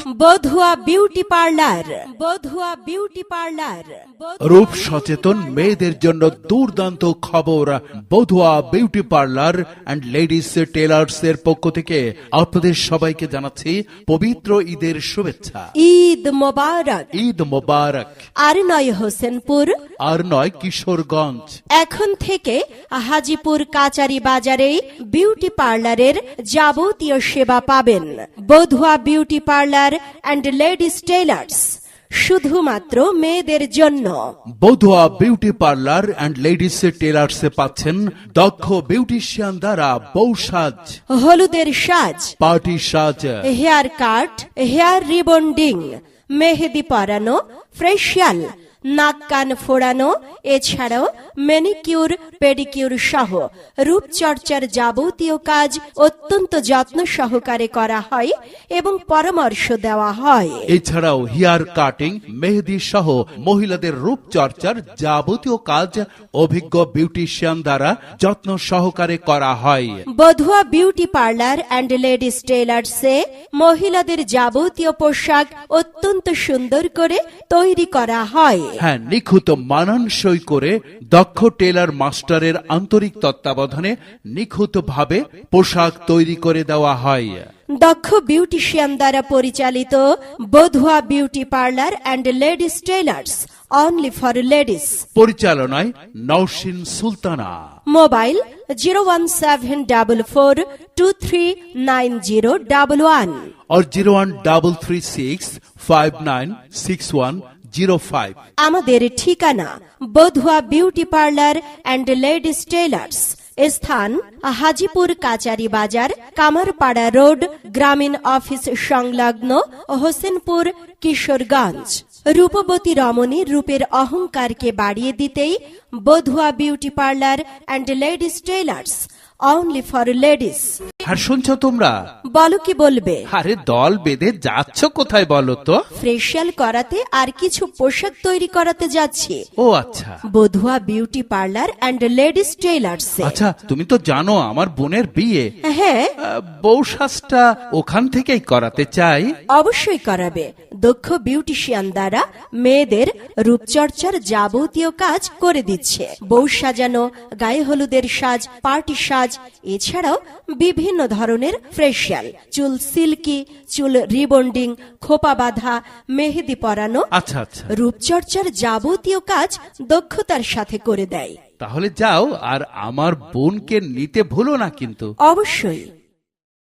বধুয়া beauty parlour. Badhuya beauty parlour. রূপ সচেতন মেয়েদের জন্য দুর্দান্ত খবর। Badhuya beauty parlour and ladies tailors এর পক্ষ থেকে আপনাদের সবাইকে জানাচ্ছি পবিত্র ঈদের শুভেচ্ছা। ঈদ মোবারক। ঈদ মোবারক। আর নয় হোসেনপুর, আর নয় কিশোরগঞ্জ। এখন থেকে হাজিপুর কাচারি বাজারে বিউটি পার্লারের যাবতীয় সেবা পাবেন। Badhuya beauty parlour and ladies tailors, শুধুমাত্র মেয়েদের জন্য। Badhuya beauty parlour and ladies tailors এ পাচ্ছেন দক্ষ বিউটিশিয়ান দ্বারা বউ সাজ, হলুদের সাজ, পার্টি সাজ, হেয়ার কাট, হেয়ার রিবন্ডিং, মেহেদি পরানো, ফেসিয়াল, নাক কান ফোড়ানো, এছাড়াও ম্যানিকিউর পেডিকিউর সহ রূপচর্চার যাবতীয় কাজ অত্যন্ত যত্ন সহকারে করা হয় এবং পরামর্শ দেওয়া হয়। এছাড়াও হেয়ার কাটিং, মেহেদি সহ মহিলাদের রূপচর্চার যাবতীয় কাজ অভিজ্ঞ বিউটিশিয়ান দ্বারা যত্ন সহকারে করা হয়। বধুয়া বিউটি পার্লার অ্যান্ড লেডিস টেলার্সে মহিলাদের যাবতীয় পোশাক অত্যন্ত সুন্দর করে তৈরি করা হয়। হ্যাঁ, নিখুঁত মানানসই করে দক্ষ টেলার মাস্টারের আন্তরিক তত্ত্বাবধানে নিখুঁত ভাবে পোশাক তৈরি করে দেওয়া হয়। দক্ষ বিউটিশিয়ান দ্বারা পরিচালিত Badhuya beauty parlour and ladies tailors, only for ladies. পরিচালনায় নওশিন সুলতানা। মোবাইল 01744239011 और 01336596105। আমাদের ঠিকানা Badhuya beauty parlour and ladies tailors, স্থান হাজিপুর কাচারি বাজার, কামারপাড়া রোড, গ্রামীণ অফিস সংলগ্ন, হোসেনপুর, কিশোরগঞ্জ। রূপবতী রমণীর রূপের অহংকারকে বাড়িয়ে দিতেই Badhuya beauty parlour and ladies tailors, only for ladies. আর শুনছো তোমরা? বলো, কি বলবে? আরে দল বেঁধে যাচ্ছ কোথায় বলো তো? ফেসিয়াল করাতে আর কিছু পোশাক তৈরি করাতে যাচ্ছি। ও আচ্ছা। Badhuya beauty parlour and ladies tailors. আচ্ছা, তুমি তো জানো আমার বোনের বিয়ে। হ্যাঁ, বউ সাজটা ওখান থেকেই করাতে চাই। অবশ্যই করাবে। দক্ষ বিউটিশিয়ান দ্বারা মেয়েদের রূপচর্চার যাবতীয় কাজ করে দিচ্ছে। বউ সাজানো, গায়ে হলুদের সাজ, পার্টি সাজ, এছাড়াও বিভিন্ন ধরনের ফেসিয়াল, চুল সিল্কি, চুল রিবন্ডিং, খোপা বাঁধা, মেহেদি পরানো, আচ্ছা আচ্ছা। রূপচর্চার যাবতীয় কাজ দক্ষতার সাথে করে দেয়। তাহলে যাও, আর আমার বোনকে নিতে ভুলো না কিন্তু। অবশ্যই।